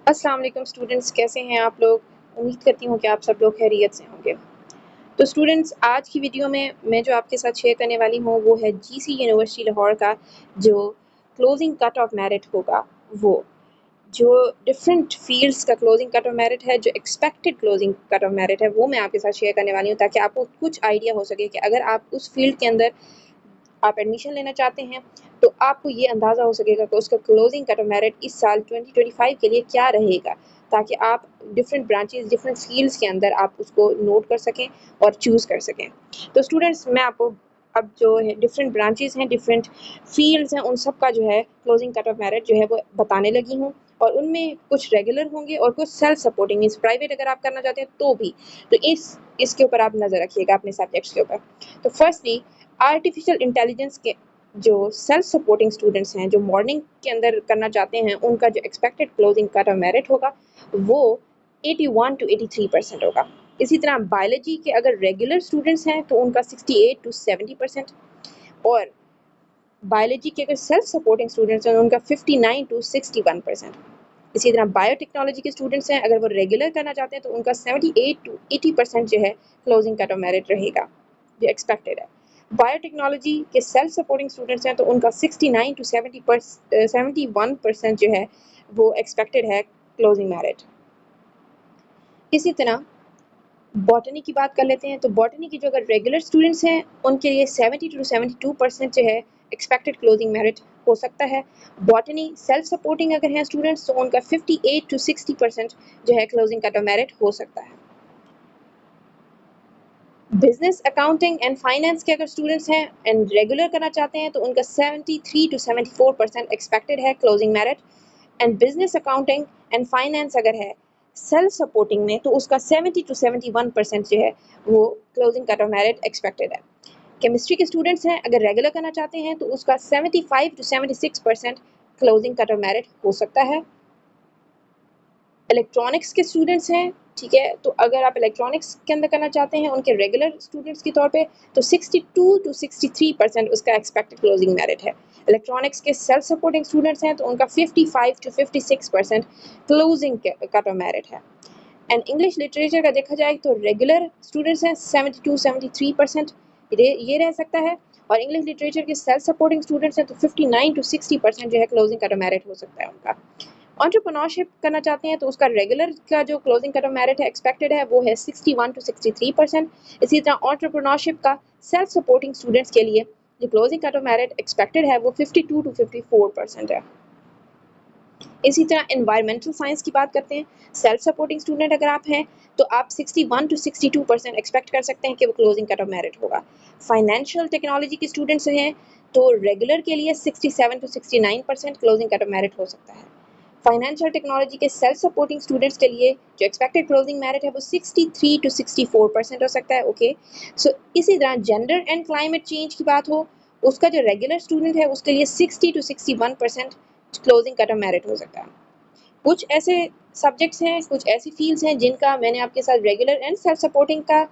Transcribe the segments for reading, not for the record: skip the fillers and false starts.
अस्सलाम वालेकुम स्टूडेंट्स, कैसे हैं आप लोग। उम्मीद करती हूँ कि आप सब लोग खैरियत से होंगे। तो स्टूडेंट्स, आज की वीडियो में मैं जो आपके साथ शेयर करने वाली हूँ वो है जीसी यूनिवर्सिटी लाहौर का जो क्लोजिंग कट ऑफ मेरिट होगा। वो जो डिफरेंट फील्ड्स का क्लोजिंग कट ऑफ मेरिट है, जो expected closing cut off merit है, वो मैं आपके साथ शेयर करने वाली हूँ ताकि आपको कुछ आइडिया हो सके कि अगर आप उस फील्ड के अंदर आप एडमिशन लेना चाहते हैं तो आपको ये अंदाज़ा हो सकेगा कि उसका क्लोजिंग कट ऑफ मेरिट इस साल 2025 के लिए क्या रहेगा, ताकि आप डिफरेंट ब्रांचेस डिफरेंट फील्ड्स के अंदर आप उसको नोट कर सकें और चूज़ कर सकें। तो स्टूडेंट्स, मैं आपको अब जो है डिफरेंट ब्रांचेस हैं, डिफरेंट फील्ड्स हैं, उन सब का जो है क्लोजिंग कट ऑफ मेरिट जो है वो बताने लगी हूँ। और उनमें कुछ रेगुलर होंगे और कुछ सेल्फ सपोर्टिंग मीन्स प्राइवेट अगर आप करना चाहते हैं तो भी। तो इसके ऊपर आप नज़र रखिएगा अपने सब्जेक्ट्स के ऊपर। तो फर्स्टली, आर्टिफिशियल इंटेलिजेंस के जो सेल्फ सपोर्टिंग स्टूडेंट्स हैं, जो मॉर्निंग के अंदर करना चाहते हैं, उनका जो expected closing cut off merit होगा वो 81 to 83% होगा। इसी तरह बायोलॉजी के अगर रेगुलर स्टूडेंट्स हैं तो उनका 68 to 70%, और बायोलॉजी के अगर सेल्फ सपोर्टिंग स्टूडेंट्स हैं उनका 59 to 61%। इसी तरह बायोटेक्नोलॉजी के स्टूडेंट्स हैं, अगर वो रेगुलर करना चाहते हैं तो उनका 78 to 80% जो है क्लोजिंग कट ऑफ मेरिट रहेगा, जो एक्सपेक्टेड है। बायोटेक्नोलॉजी के सेल्फ सपोर्टिंग स्टूडेंट्स हैं तो उनका 69 to 71% जो है वो एक्सपेक्टेड है क्लोजिंग मेरिट। इसी तरह बॉटनी की बात कर लेते हैं, तो बॉटनी के जो अगर रेगुलर स्टूडेंट्स हैं उनके लिए 70 to 72% जो है एक्सपेक्टेड क्लोजिंग मेरिट हो सकता है। बॉटनी सेल्फ सपोर्टिंग अगर हैं स्टूडेंट्स तो उनका 58 to 60% जो है क्लोजिंग कट ऑफ मेरिट हो सकता है। बिजनेस अकाउंटिंग एंड फाइनेंस के अगर स्टूडेंट्स हैं एंड रेगुलर करना चाहते हैं तो उनका 73 to 74% एक्सपेक्टेड है closing merit. And business accounting and finance अगर है सेल्फ सपोर्टिंग में तो उसका 70 to 71% जो है वो closing cut off merit expected है। केमिस्ट्री के स्टूडेंट्स हैं, अगर रेगुलर करना चाहते हैं तो उसका 75 to 76% closing cut off merit हो सकता है। इलेक्ट्रॉनिक्स के स्टूडेंट्स हैं, ठीक है, तो अगर आप इलेक्ट्रॉनिक्स के अंदर करना चाहते हैं उनके रेगुलर स्टूडेंट्स के तौर पे तो 62 to 63% उसका एक्सपेक्टेड क्लोजिंग मेरिट है। इलेक्ट्रॉनिक्स के सेल्फ सपोर्टिंग स्टूडेंट्स हैं तो उनका 55 to 56% closing cut off merit है। एंड इंग्लिश लिटरेचर का देखा जाए तो रेगुलर स्टूडेंट्स हैं 72-73%, ये रह सकता है। और इंग्लिश लिटरेचर के सेल्फ सपोर्टिंग स्टूडेंट्स हैं तो 59 to 60% जो है क्लोजिंग कट ऑफ मेरिट हो सकता है उनका। एंटरप्रेन्योरशिप करना चाहते हैं तो उसका रेगुलर का जो क्लोजिंग कट ऑफ मेरिट है एक्सपेक्टेड है वो है 61 to 63%। इसी तरह एंटरप्रेन्योरशिप का सेल्फ सपोर्टिंग स्टूडेंट्स के लिए जो closing cut off merit expected है वो 52 to 54% है। इसी तरह एनवायरमेंटल साइंस की बात करते हैं, सेल्फ सपोर्टिंग स्टूडेंट अगर आप हैं तो आप 61 to 62% एक्सपेक्ट कर सकते हैं कि वो क्लोजिंग कट ऑफ मेरिट होगा। फाइनेंशियल टेक्नोलॉजी के स्टूडेंट्स हैं तो रेगुलर के लिए 67 to 69% closing cut off merit हो सकता है। फाइनेंशियल टेक्नोलॉजी के सेल्फ सपोर्टिंग स्टूडेंट्स के लिए जो एक्सपेक्टेड क्लोजिंग मेरिट है वो 63 to 64% हो सकता है। ओके, सो इसी तरह जेंडर एंड क्लाइमेट चेंज की बात हो, उसका जो रेगुलर स्टूडेंट है उसके लिए 60 to 61% closing cut off merit हो सकता है। कुछ ऐसे सब्जेक्ट्स हैं, कुछ ऐसी फील्ड्स हैं जिनका मैंने आपके साथ रेगुलर एंड सेल्फ सपोर्टिंग का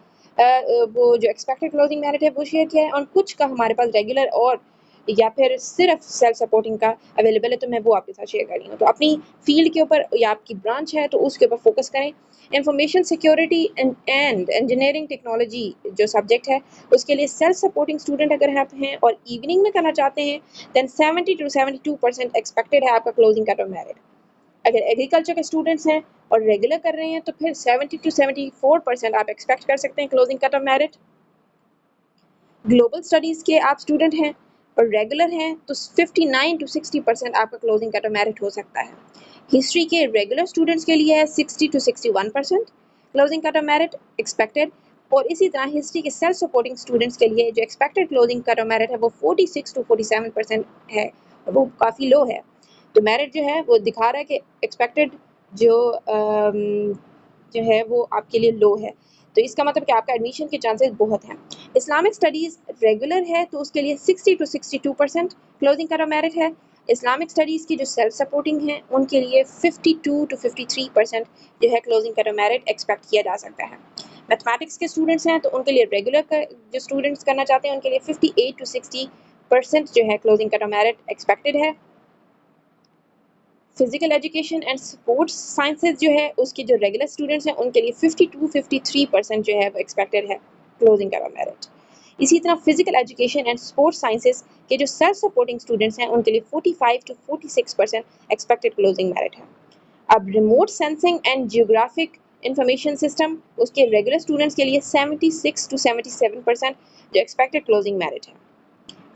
वो जो एक्सपेक्टेड क्लोजिंग मेरिट है वो शेयर किया है, और कुछ का हमारे पास रेगुलर और या फिर सिर्फ सेल्फ सपोर्टिंग का अवेलेबल है, तो मैं वो आपके साथ शेयर कर रही हूँ। तो अपनी फील्ड के ऊपर या आपकी ब्रांच है तो उसके ऊपर फोकस करें। Information security and engineering technology जो सब्जेक्ट है उसके लिए सेल्फ सपोर्टिंग स्टूडेंट अगर आप हैं और इवनिंग में करना चाहते हैं देन 70 to 72% एक्सपेक्टेड है आपका क्लोजिंग कट ऑफ मेरिट। अगर एग्रीकल्चर के स्टूडेंट्स हैं और रेगुलर कर रहे हैं तो फिर 70 to 74% आप एक्सपेक्ट कर सकते हैं closing cut off merit. Global studies के आप स्टूडेंट हैं और रेगुलर हैं तो 59 to 60% आपका क्लोजिंग कट ऑफ मेरिट हो सकता है। हिस्ट्री के रेगुलर स्टूडेंट्स के लिए है 60 to 61% closing cut off merit expected. और इसी तरह हिस्ट्री के सेल्फ सपोर्टिंग स्टूडेंट्स के लिए जो expected closing cut off merit है वो 46 to 47% है, और वो काफ़ी लो है। तो मेरिट जो है वो दिखा रहा है कि एक्सपेक्टेड जो जो है वो आपके लिए लो है, तो इसका मतलब कि आपका एडमिशन के चांसेस बहुत हैं। इस्लामिक स्टडीज़ रेगुलर है तो उसके लिए 60 to 62% closing cut off merit है। इस्लामिक स्टडीज़ की जो सेल्फ सपोर्टिंग हैं उनके लिए 52 to 53% जो है closing cut off merit expect किया जा सकता है। मैथमेटिक्स के स्टूडेंट्स हैं तो उनके लिए रेगुलर का जो स्टूडेंट्स करना चाहते हैं उनके लिए 58 to 60% जो है closing cut off merit expected है। Physical education and sports sciences जो है उसके जो रेगुलर स्टूडेंट्स हैं उनके लिए 52-53% जो है वो एक्सपेक्टेड है क्लोजिंग कट ऑफ मेरिट। इसी तरह physical education and sports sciences के जो सेल्फ सपोर्टिंग स्टूडेंट्स हैं उनके लिए 45-46% एक्सपेक्टेड क्लोजिंग मेरिट है। अब remote sensing and geographic information system उसके रेगुलर स्टूडेंट्स के लिए 76-77% जो एक्सपेक्टेड क्लोजिंग मेरिट है।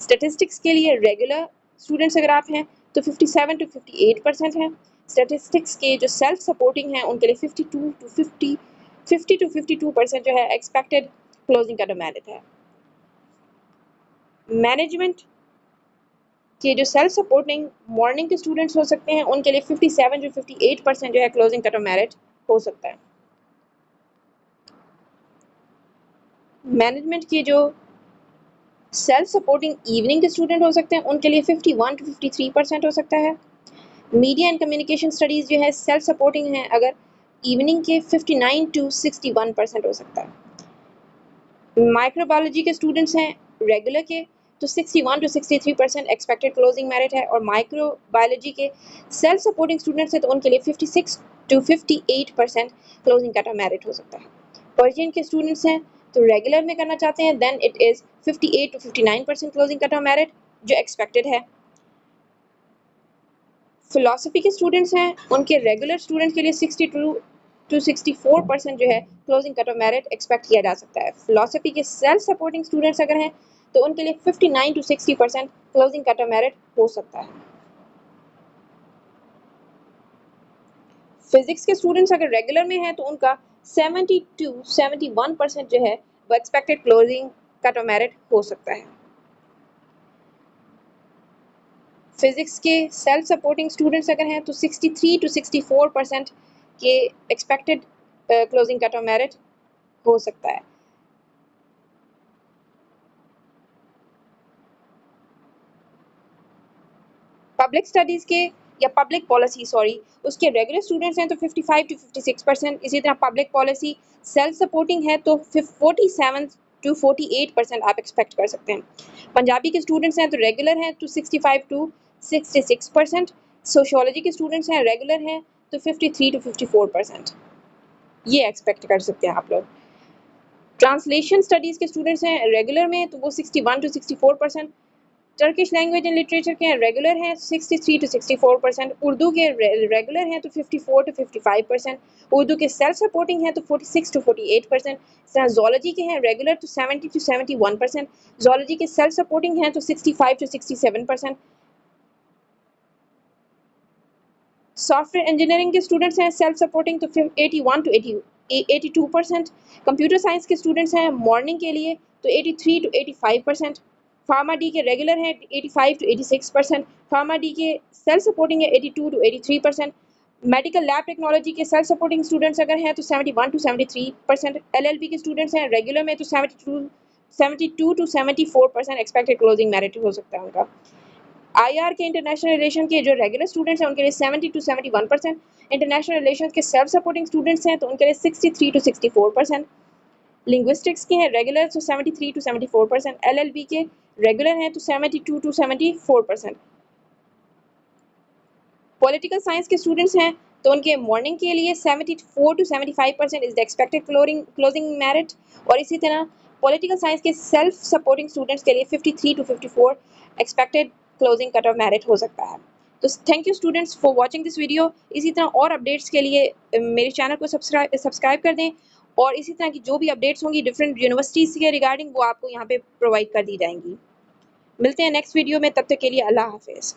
स्टैटिस्टिक्स के लिए रेगुलर स्टूडेंट्स अगर आप हैं तो 57-58% है। स्टैटिस्टिक्स के जो सेल्फ सपोर्टिंग हैं उनके लिए 50-52% जो है expected closing cut off merit है। मैनेजमेंट के जो सेल्फ सपोर्टिंग मॉर्निंग के स्टूडेंट्स हो सकते हैं उनके लिए 57-58% जो है क्लोजिंग कट ऑफ मेरिट हो सकता है। मैनेजमेंट के जो सेल्फ सपोर्टिंग इवनिंग के स्टूडेंट हो सकते हैं उनके लिए 51-53% हो सकता है। मीडिया एंड कम्युनिकेशन स्टडीज़ जो है सेल्फ सपोर्टिंग है अगर इवनिंग के 59-61% हो सकता है। माइक्रोबायोलॉजी के स्टूडेंट्स हैं रेगुलर के तो 61-63% एक्सपेक्टेड क्लोजिंग मेरिट है और माइक्रोबायोलॉजी के सेल्फ सपोर्टिंग स्टूडेंट्स हैं तो उनके लिए 56-58% क्लोजिंग कट ऑफ मेरिट हो सकता है। पर्शियन के स्टूडेंट्स हैं तो रेगुलर में करना चाहते हैं then it is 58-59% closing cut off merit जो एक्सपेक्टेड है। फिलॉसफी के स्टूडेंट्स हैं उनके रेगुलर स्टूडेंट्स के लिए 62-64% जो है closing cut off merit expect किया जा सकता है। फिलॉसफी के सेल्फ सपोर्टिंग स्टूडेंट्स अगर हैं तो उनके लिए 59-60% क्लोजिंग कट ऑफ मेरिट हो सकता है। फिजिक्स के स्टूडेंट्स अगर रेगुलर में हैं तो उनका 70-71% जो है वो expected closing cut off merit हो सकता है। फिजिक्स के सेल्फ सपोर्टिंग स्टूडेंट्स अगर हैं तो 63-64% के expected closing cut off merit हो सकता है। पब्लिक स्टडीज़ के या पब्लिक पॉलिसी उसके रेगुलर स्टूडेंट्स हैं तो 55-56%। इसी तरह पब्लिक पॉलिसी सेल्फ सपोर्टिंग है तो 47-48% आप एक्सपेक्ट कर सकते हैं। पंजाबी के स्टूडेंट्स हैं तो रेगुलर हैं तो 65-66%। सोशियोलॉजी के स्टूडेंट्स हैं रेगुलर हैं तो 53-54%। ये एक्सपेक्ट कर सकते हैं आप लोग। ट्रांसलेशन स्टडीज़ के स्टूडेंट्स हैं रेगुलर में तो वो 61-64%। टर्किश लैंग्वेज एंड लिटरेचर के हैं रेगुलर हैं 63-64%। उर्दू के रेगुलर हैं तो 54-55%। उर्दू के सेल्फ सपोर्टिंग हैं तो 46-48%। जोलॉजी के हैं रेगुलर तो 70-71%। जोलॉजी के सेल्फ सपोर्टिंग हैं तो 65-67%। सॉफ्टवेयर इंजीनियरिंग के स्टूडेंट्स हैं सेल्फ सपोर्टिंग तो 81-82%। कंप्यूटर साइंस के स्टूडेंट्स हैं मॉर्निंग के लिए तो 83-85%। फार्मा डी के रेगुलर हैं 85-86%। फार्मा डी के सेल्फ सपोर्टिंग है 82-83%। मेडिकल लैब टेक्नोलॉजी के सेल्फ सपोर्टिंग स्टूडेंट्स अगर हैं तो 71-73%। एलएलबी के स्टूडेंट्स हैं रेगुलर में तो 72-74% एक्सपेक्टेड क्लोजिंग मेरिट हो सकता है उनका। आईआर के इंटरनेशनल रिलेशन के जो रेगुलर स्टूडेंट्स हैं उनके लिए 70-71%। इंटरनेशनल रिलेशन के सेल्फ सपोर्टिंग स्टूडेंट्स हैं तो उनके लिए 63-64%। लिंग्विस्टिक्स के हैं रेगुलर तो 73-74%। एलएलबी के रेगुलर हैं तो 72-74%। पॉलिटिकल साइंस के स्टूडेंट्स हैं तो उनके मॉर्निंग के लिए 74-75% is the expected closing merit और इसी तरह पॉलिटिकल साइंस के सेल्फ सपोर्टिंग स्टूडेंट्स के लिए 53-54 expected closing cut off merit हो सकता है। तो thank you students for watching this video. इसी तरह और अपडेट्स के लिए मेरे चैनल को सब्सक्राइब कर दें और इसी तरह की जो भी अपडेट्स होंगी डिफरेंट यूनिवर्सिटीज़ के रिगार्डिंग वो आपको यहाँ पे प्रोवाइड कर दी जाएंगी। मिलते हैं नेक्स्ट वीडियो में, तब तक के लिए अल्लाह हाफिज़।